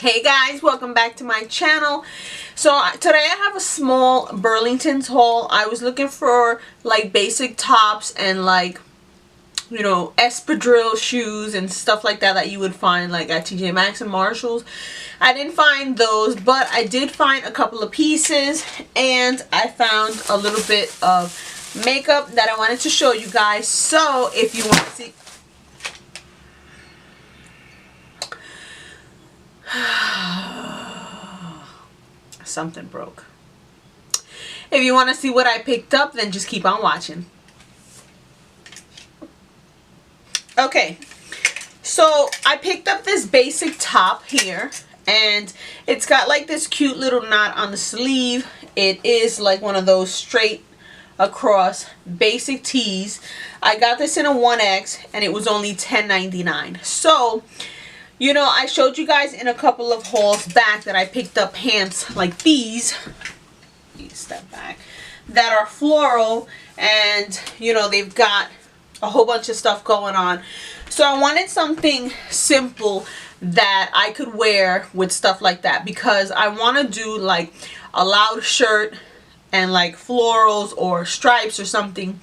Hey guys, welcome back to my channel. So today I have a small Burlington's haul. I was looking for like basic tops and like, you know, espadrille shoes and stuff like that you would find like at TJ Maxx and Marshalls. I didn't find those, but I did find a couple of pieces, and I found a little bit of makeup that I wanted to show you guys. So if you want to see, something broke. If you want to see what I picked up, then just keep on watching. Okay, so I picked up this basic top here, and it's got like this cute little knot on the sleeve. It is like one of those straight across basic tees. I got this in a 1X and it was only $10.99. So, you know, I showed you guys in a couple of hauls back that I picked up pants like these. Step back. That are floral, and you know, they've got a whole bunch of stuff going on. So I wanted something simple that I could wear with stuff like that, because I want to do like a loud shirt and like florals or stripes or something,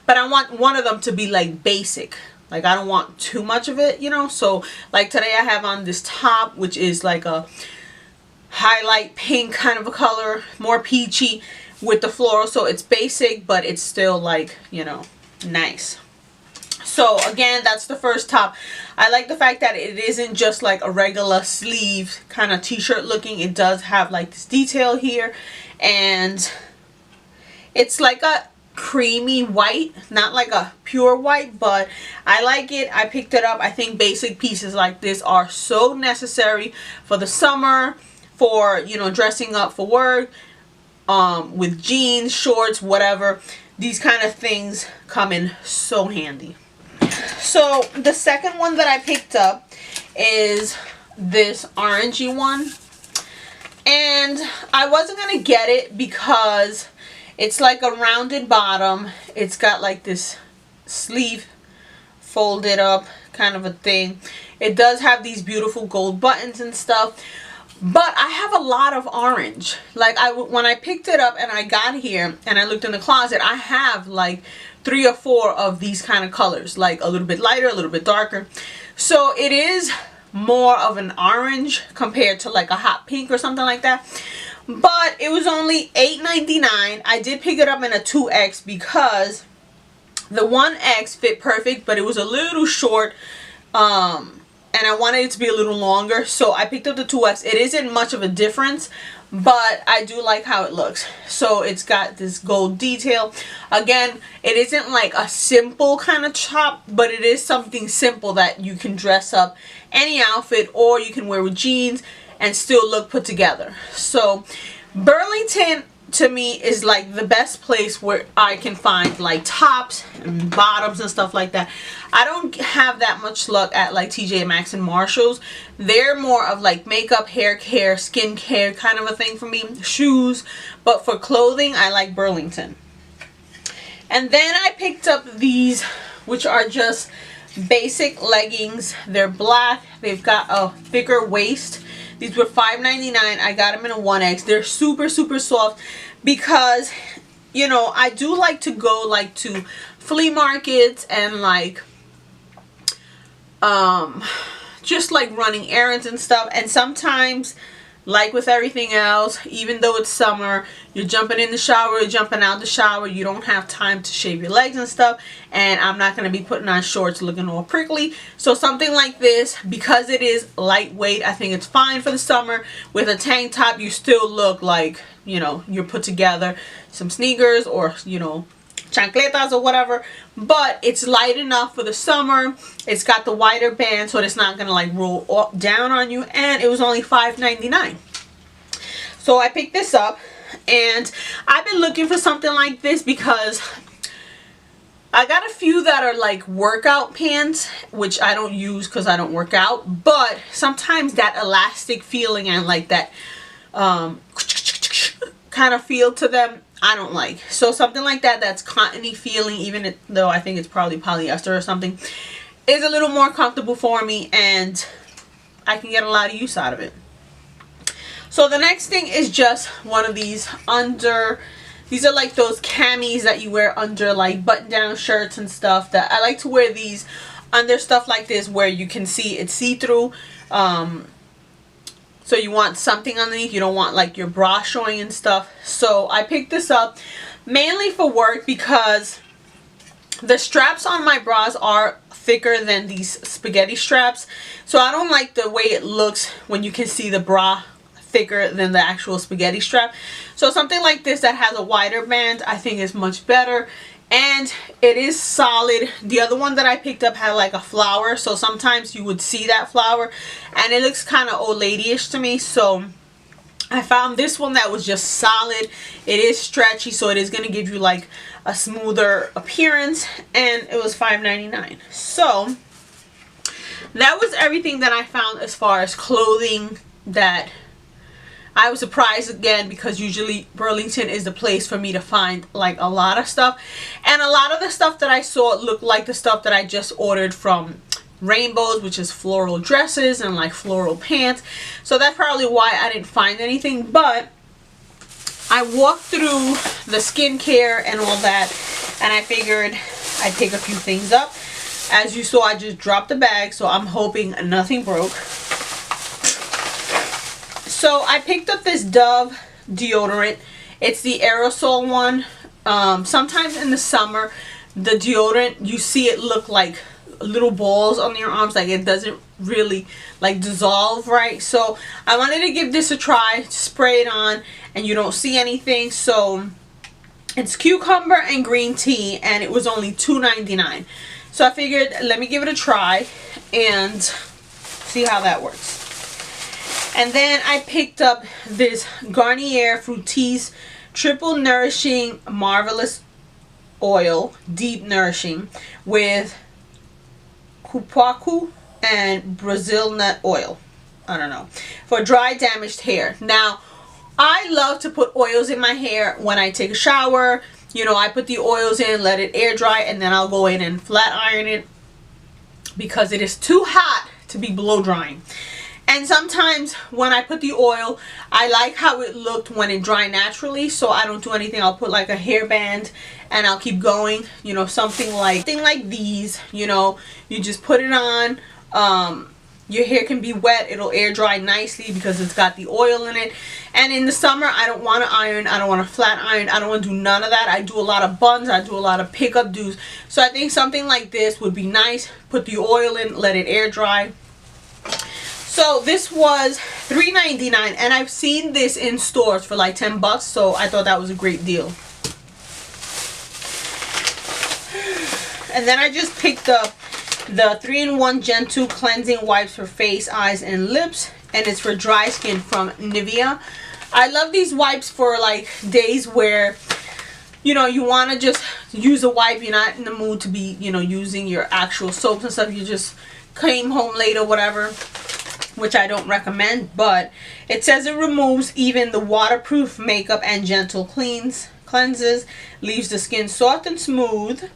but I want one of them to be like basic. Like, I don't want too much of it, you know. So like today I have on this top, which is like a highlight pink kind of a color, more peachy with the floral. So it's basic, but it's still like, you know, nice. So again, that's the first top. I like the fact that it isn't just like a regular sleeve kind of t-shirt looking. It does have like this detail here, and it's like a creamy white, not like a pure white, but I like it. I picked it up. I think basic pieces like this are so necessary for the summer, for, you know, dressing up for work, with jeans, shorts, whatever. These kind of things come in so handy. So the second one that I picked up is this orangey one, and I wasn't gonna get it because it's like a rounded bottom. It's got like this sleeve folded up kind of a thing. It does have these beautiful gold buttons and stuff, but I have a lot of orange. Like, when I picked it up and I got here and I looked in the closet, I have like 3 or 4 of these kind of colors, like a little bit lighter, a little bit darker. So it is more of an orange compared to like a hot pink or something like that. But it was only $8.99. I did pick it up in a 2X because the 1X fit perfect, but it was a little short, and I wanted it to be a little longer, so I picked up the 2X. It isn't much of a difference, but I do like how it looks. So it's got this gold detail. Again, it isn't like a simple kind of top, but it is something simple that you can dress up any outfit, or you can wear with jeans and still look put together. So Burlington to me is like the best place where I can find like tops and bottoms and stuff like that. I don't have that much luck at like TJ Maxx and Marshalls. They're more of like makeup, hair care, skin care kind of a thing for me. Shoes. But for clothing, I like Burlington. And then I picked up these, which are just basic leggings. They're black. They've got a thicker waist. These were $5.99. I got them in a 1X. They're super, super soft because, you know, I do like to go like to flea markets and like just like running errands and stuff. And sometimes, like with everything else, even though it's summer, you're jumping in the shower, you're jumping out the shower, you don't have time to shave your legs and stuff, and I'm not going to be putting on shorts looking all prickly. So something like this, because it is lightweight, I think it's fine for the summer. With a tank top, you still look like, you know, you're put together. Some sneakers or, you know, chancletas or whatever, but it's light enough for the summer. It's got the wider band, so it's not gonna like roll down on you, and it was only $5.99. So I picked this up, and I've been looking for something like this because I got a few that are like workout pants, which I don't use because I don't work out, but sometimes that elastic feeling and like that kind of feel to them, I don't like. So something like that, that's cottony feeling, even though I think it's probably polyester or something, is a little more comfortable for me, and I can get a lot of use out of it. So the next thing is just one of these these are like those camis that you wear under like button down shirts and stuff. That I like to wear these under stuff like this where you can see it's see-through. So you want something underneath. You don't want like your bra showing and stuff. So I picked this up mainly for work because the straps on my bras are thicker than these spaghetti straps. So I don't like the way it looks when you can see the bra thicker than the actual spaghetti strap. So something like this that has a wider band I think is much better. And it is solid. The other one that I picked up had like a flower, so sometimes you would see that flower and it looks kind of old lady-ish to me. So I found this one that was just solid. It is stretchy, so it is going to give you like a smoother appearance, and it was $5.99. So that was everything that I found as far as clothing that I was surprised again, because usually Burlington is the place for me to find like a lot of stuff. And a lot of the stuff that I saw looked like the stuff that I just ordered from Rainbows, which is floral dresses and like floral pants. So that's probably why I didn't find anything. But I walked through the skincare and all that, and I figured I'd pick a few things up. As you saw, I just dropped the bag, so I'm hoping nothing broke. So I picked up this Dove deodorant. It's the aerosol one. Sometimes in the summer, the deodorant, you see it look like little balls on your arms, like it doesn't really like dissolve right. So I wanted to give this a try, spray it on, and you don't see anything. So it's cucumber and green tea, and it was only $2.99. So I figured, let me give it a try and see how that works. And then I picked up this Garnier Fructis Triple Nourishing Marvelous Oil, Deep Nourishing, with Kupaku and Brazil Nut Oil. I don't know. For dry, damaged hair. Now, I love to put oils in my hair when I take a shower. You know, I put the oils in, let it air dry, and then I'll go in and flat iron it because it is too hot to be blow drying. And sometimes when I put the oil, I like how it looked when it dried naturally, so I don't do anything. I'll put like a hairband and I'll keep going. You know, something like these, you know, you just put it on. Your hair can be wet. It'll air dry nicely because it's got the oil in it. And in the summer, I don't want to iron. I don't want to flat iron. I don't want to do none of that. I do a lot of buns. I do a lot of pickup do's. So I think something like this would be nice. Put the oil in, let it air dry. So this was $3.99, and I've seen this in stores for like 10 bucks, so I thought that was a great deal. And then I just picked up the 3-in-1 Gentle Cleansing Wipes for face, eyes, and lips, and it's for dry skin from Nivea. I love these wipes for like days where, you know, you want to just use a wipe. You're not in the mood to be, you know, using your actual soaps and stuff. You just came home late or whatever, which I don't recommend, but it says it removes even the waterproof makeup and gentle cleanses, leaves the skin soft and smooth.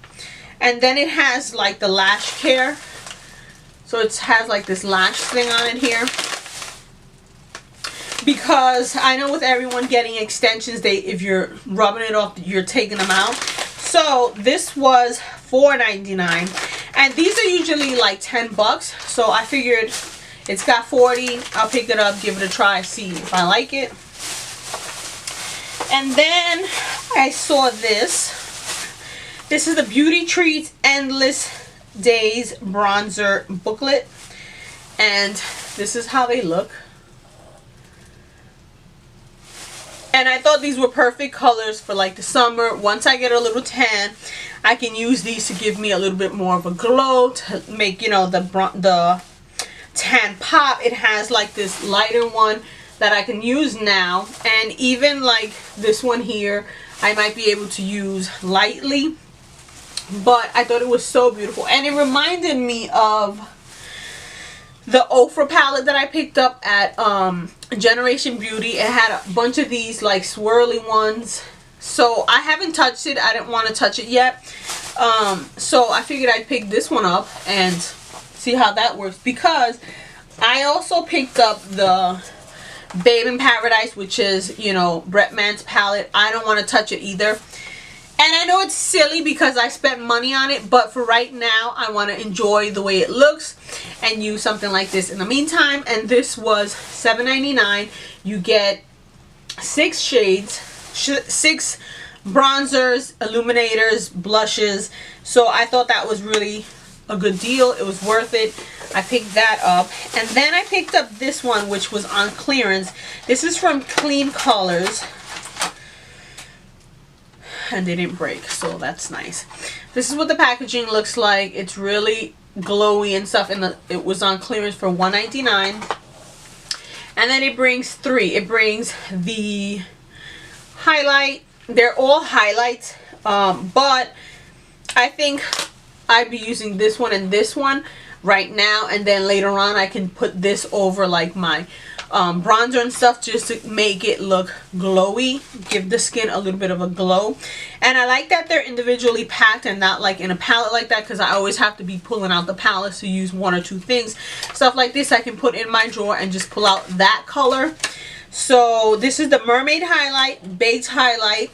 And then it has like the lash care, so it has like this lash thing on it here, because I know with everyone getting extensions, if you're rubbing it off, you're taking them out. So this was $4.99, and these are usually like 10 bucks, so I figured it's got 40. I'll pick it up, give it a try, see if I like it. And then I saw this. This is the Beauty Treats Endless Days Bronzer Booklet. And this is how they look. And I thought these were perfect colors for like the summer. Once I get a little tan, I can use these to give me a little bit more of a glow, to make, you know, the tan pop. It has like this lighter one that I can use now, and even like this one here I might be able to use lightly. But I thought it was so beautiful, and it reminded me of the Ofra palette that I picked up at Generation Beauty. It had a bunch of these like swirly ones, so I haven't touched it. I didn't want to touch it yet, so I figured I'd pick this one up and see how that works, because I also picked up the Babe in Paradise, which is, you know, Brett Mann's palette. I don't want to touch it either. And I know it's silly because I spent money on it, but for right now, I want to enjoy the way it looks and use something like this in the meantime. And this was $7.99. You get 6 shades, 6 bronzers, illuminators, blushes. So I thought that was really a good deal. It was worth it. I picked that up. And then I picked up this one, which was on clearance. This is from Clean Colors. And they didn't break, so that's nice. This is what the packaging looks like. It's really glowy and stuff, and it was on clearance for $1.99. And then it brings 3. It brings the highlight. They're all highlights, but I think I'd be using this one and this one right now, and then later on I can put this over like my bronzer and stuff, just to make it look glowy, give the skin a little bit of a glow. And I like that they're individually packed and not like in a palette like that, because I always have to be pulling out the palettes to use 1 or 2 things. Stuff like this I can put in my drawer and just pull out that color. So this is the Mermaid highlight, Baked highlight,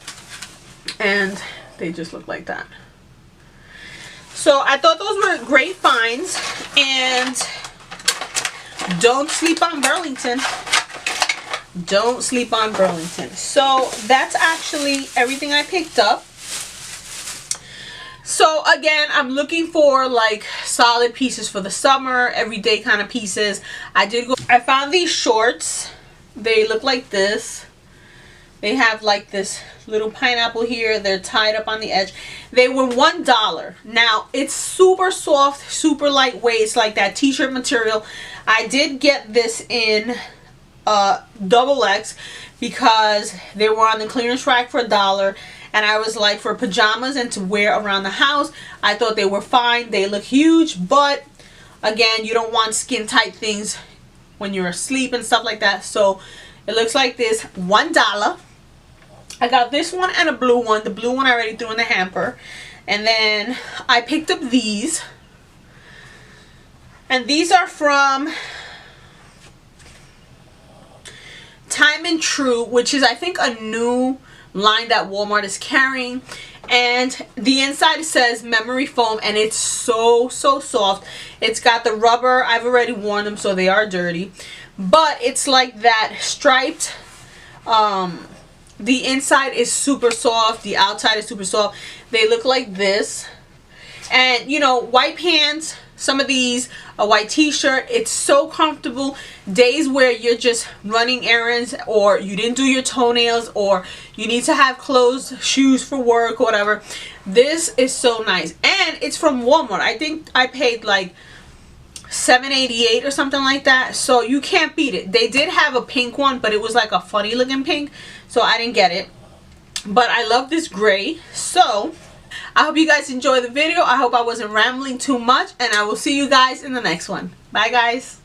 and they just look like that. So I thought those were great finds, and don't sleep on Burlington. Don't sleep on Burlington. So that's actually everything I picked up. So again, I'm looking for like solid pieces for the summer, everyday kind of pieces. I found these shorts. They look like this. They have like this little pineapple here. They're tied up on the edge. They were $1. Now, it's super soft, super lightweight. It's like that t-shirt material. I did get this in XX because they were on the clearance rack for $1. And I was like, for pajamas and to wear around the house, I thought they were fine. They look huge, but again, you don't want skin tight things when you're asleep and stuff like that. So it looks like this, $1. I got this one and a blue one. The blue one I already threw in the hamper. And then I picked up these. And these are from Time and True, which is I think a new line that Walmart is carrying. And the inside says memory foam, and it's so soft. It's got the rubber. I've already worn them, so they are dirty. But it's like that striped. The inside is super soft. The outside is super soft. They look like this. And, you know, white pants, some of these, a white t-shirt. It's so comfortable. Days where you're just running errands, or you didn't do your toenails, or you need to have clothes, shoes for work, or whatever. This is so nice. And it's from Walmart. I think I paid like $7.88 or something like that. So you can't beat it. They did have a pink one, but it was like a funny looking pink, so I didn't get it. But I love this gray. So I hope you guys enjoyed the video. I hope I wasn't rambling too much, and I will see you guys in the next one. Bye guys.